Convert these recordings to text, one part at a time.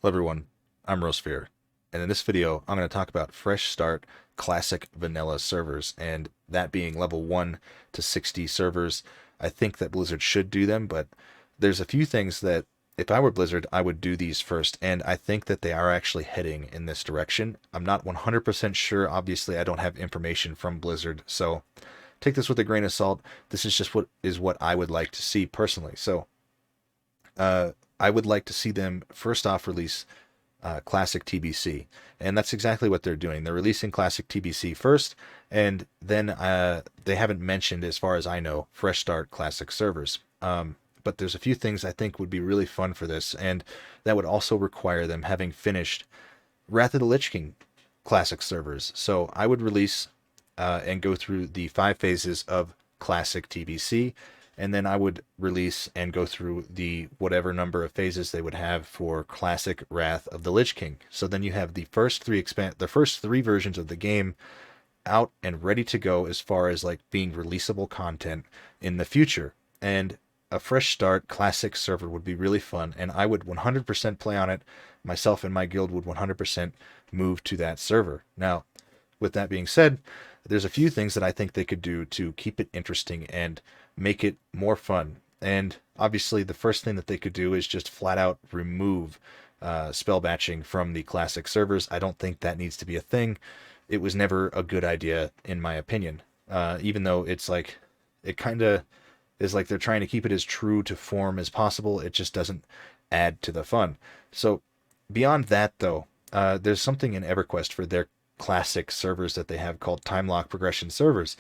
Hello everyone, I'm Rosphere, and in this video I'm going to talk about Fresh Start Classic Vanilla servers, and that being level 1 to 60 servers. I think that Blizzard should do them, but there's a few things that if I were Blizzard, I would do these first, and I think that they are actually heading in this direction. I'm not 100% sure, obviously I don't have information from Blizzard, so take this with a grain of salt. This is just what I would like to see personally. So I would like to see them first off release Classic TBC, and that's exactly what they're doing. They're releasing Classic TBC first, and then they haven't mentioned, as far as I know, Fresh Start Classic servers. But there's a few things I think would be really fun for this, and that would also require them having finished Wrath of the Lich King Classic servers. So I would release and go through the 5 phases of Classic TBC, and then I would release and go through the whatever number of phases they would have for Classic Wrath of the Lich King. So then you have the first three versions of the game out and ready to go as far as like being releasable content in the future. And a Fresh Start Classic server would be really fun, and I would 100% play on it. Myself and my guild would 100% move to that server. Now, with that being said, there's a few things that I think they could do to keep it interesting and make it more fun. And obviously, the first thing that they could do is just flat out remove spell batching from the classic servers. I don't think that needs to be a thing. It was never a good idea, in my opinion. Even though it's like, it kind of is like they're trying to keep it as true to form as possible, it just doesn't add to the fun. So, beyond that, though, there's something in EverQuest for their classic servers that they have called time lock progression servers,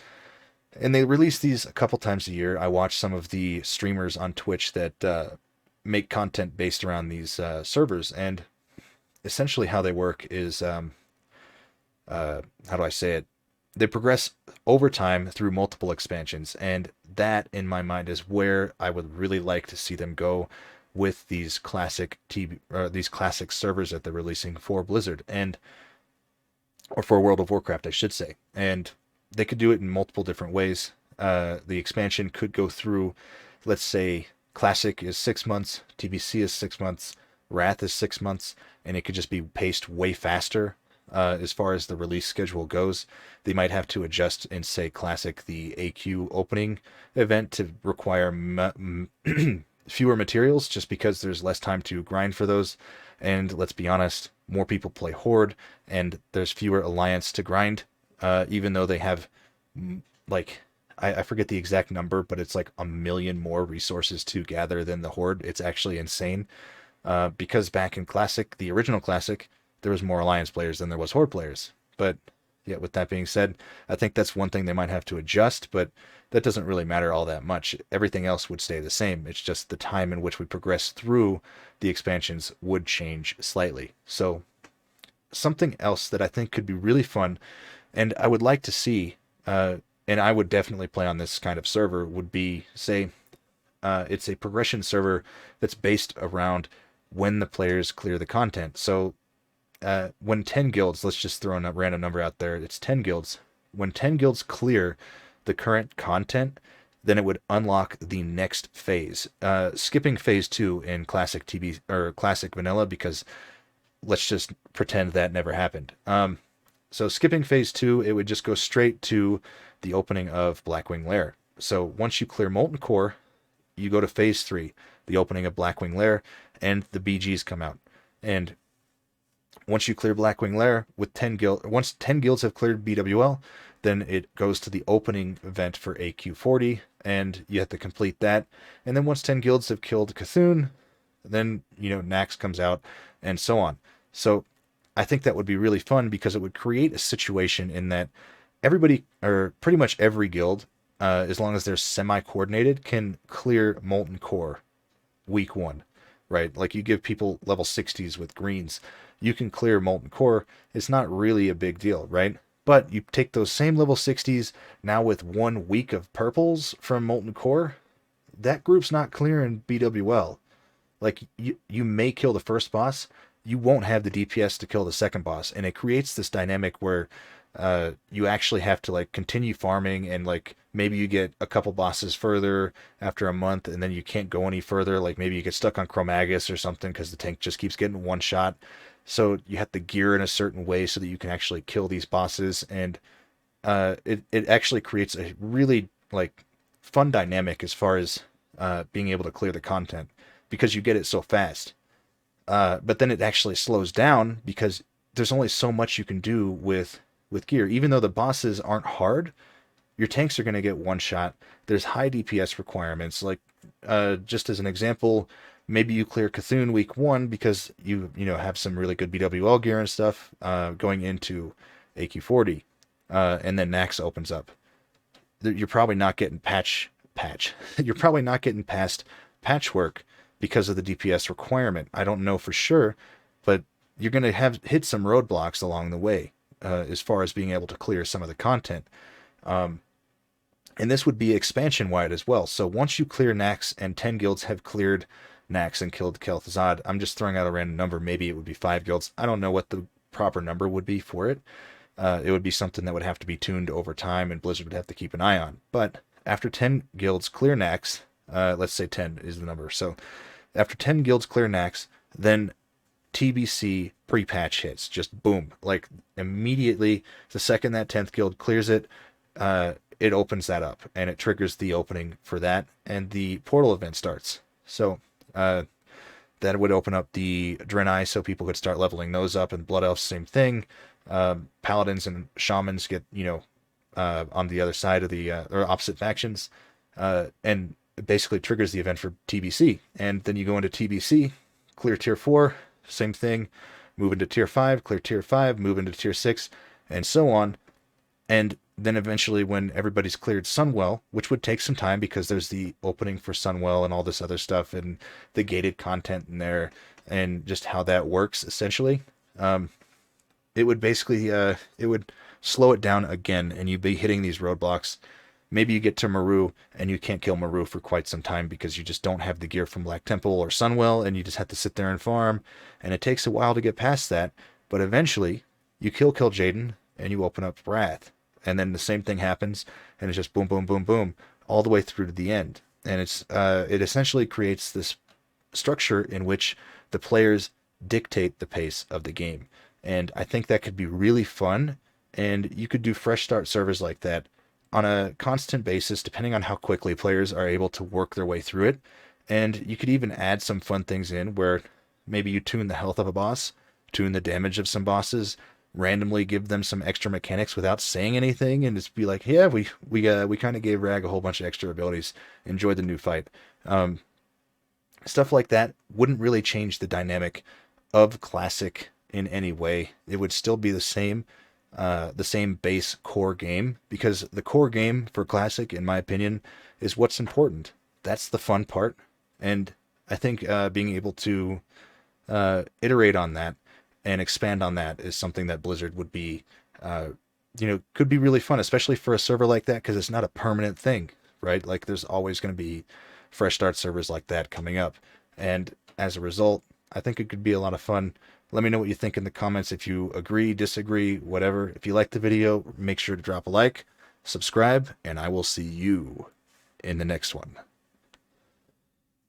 and they release these a couple times a year. I watch some of the streamers on Twitch that make content based around these servers, and essentially how they work is how do I say it, they progress over time through multiple expansions, and that in my mind is where I would really like to see them go with these these classic servers that they're releasing for Blizzard, and or for World of Warcraft, I should say. And they could do it in multiple different ways. The expansion could go through, let's say, Classic is 6 months, TBC is 6 months, Wrath is 6 months, and it could just be paced way faster as far as the release schedule goes. They might have to adjust in, say, Classic, the AQ opening event to require fewer materials just because there's less time to grind for those. And let's be honest, more people play Horde, and there's fewer Alliance to grind, even though they have, like, I forget the exact number, but it's like 1 million more resources to gather than the Horde. It's actually insane, because back in Classic, the original Classic, there was more Alliance players than there was Horde players. But yeah, with that being said, I think that's one thing they might have to adjust, but that doesn't really matter all that much. Everything else would stay the same. It's just the time in which we progress through the expansions would change slightly. So something else that I think could be really fun, and I would like to see, and I would definitely play on this kind of server, would be, say, it's a progression server that's based around when the players clear the content. So when 10 guilds, let's just throw a random number out there, it's 10 guilds. When 10 guilds clear the current content, then it would unlock the next phase. Skipping phase 2 in Classic TB or Classic Vanilla, because let's just pretend that never happened. So skipping phase 2, it would just go straight to the opening of Blackwing Lair. So once you clear Molten Core, you go to phase 3, the opening of Blackwing Lair, and the BGs come out. And once you clear Blackwing Lair with 10 guilds, once 10 guilds have cleared BWL, then it goes to the opening event for AQ40, and you have to complete that. And then once 10 guilds have killed Cthulhu, then, Nax comes out, and so on. So I think that would be really fun, because it would create a situation in that everybody, or pretty much every guild, as long as they're semi-coordinated, can clear Molten Core week 1, right? Like, you give people level 60s with greens, you can clear Molten Core. It's not really a big deal, right? But you take those same level 60s now with 1 week of purples from Molten Core, that group's not clearing BWL. Like, you may kill the first boss, you won't have the DPS to kill the second boss, and it creates this dynamic where you actually have to like continue farming, and like maybe you get a couple bosses further after a month and then you can't go any further. Like maybe you get stuck on Chromagus or something because the tank just keeps getting one shot. So you have to gear in a certain way so that you can actually kill these bosses, and it actually creates a really like fun dynamic as far as being able to clear the content because you get it so fast. But then it actually slows down because there's only so much you can do with gear. Even though the bosses aren't hard, your tanks are going to get one shot. There's high DPS requirements. Like just as an example, maybe you clear Cthulhu week 1 because you know have some really good BWL gear and stuff going into AQ40, and then Nax opens up. You're probably not getting patch. You're probably not getting past patchwork because of the DPS requirement. I don't know for sure, but you're going to have hit some roadblocks along the way as far as being able to clear some of the content. And this would be expansion wide as well. So once you clear Nax and 10 guilds have cleared Nax and killed Kel'Thuzad, I'm just throwing out a random number. Maybe it would be 5 guilds. I don't know what the proper number would be for it. It would be something that would have to be tuned over time, and Blizzard would have to keep an eye on. But after 10 guilds clear Nax, let's say 10 is the number. So after 10 guilds clear Nax, then TBC pre-patch hits. Just boom. Like immediately, the second that 10th guild clears it, it opens that up, and it triggers the opening for that, and the portal event starts. So that would open up the Draenei so people could start leveling those up, and Blood Elves, same thing. Paladins and Shamans get, on the other side of the, or opposite factions, and it basically triggers the event for TBC. And then you go into TBC, clear tier 4, same thing, move into tier 5, clear tier 5, move into tier 6, and so on. And then eventually when everybody's cleared Sunwell, which would take some time because there's the opening for Sunwell and all this other stuff and the gated content in there and just how that works essentially, it would basically, it would slow it down again, and you'd be hitting these roadblocks. Maybe you get to Maru and you can't kill Maru for quite some time because you just don't have the gear from Black Temple or Sunwell, and you just have to sit there and farm, and it takes a while to get past that. But eventually you kill Jaden and you open up Wrath, and then the same thing happens, and it's just boom, boom, boom, boom, all the way through to the end. And it essentially creates this structure in which the players dictate the pace of the game. And I think that could be really fun, and you could do fresh start servers like that on a constant basis, depending on how quickly players are able to work their way through it. And you could even add some fun things in where maybe you tune the health of a boss, tune the damage of some bosses, randomly give them some extra mechanics without saying anything, and just be like, yeah, we kind of gave Rag a whole bunch of extra abilities. Enjoy the new fight. Stuff like that wouldn't really change the dynamic of Classic in any way. It would still be the same base core game, because the core game for Classic, in my opinion, is what's important. That's the fun part, and I think being able to iterate on that and expand on that is something that Blizzard would be, could be really fun, especially for a server like that, because it's not a permanent thing, right? Like there's always going to be fresh start servers like that coming up, and as a result, I think it could be a lot of fun. Let me know what you think in the comments. If you agree, disagree, whatever. If you liked the video, make sure to drop a like, subscribe, and I will see you in the next one.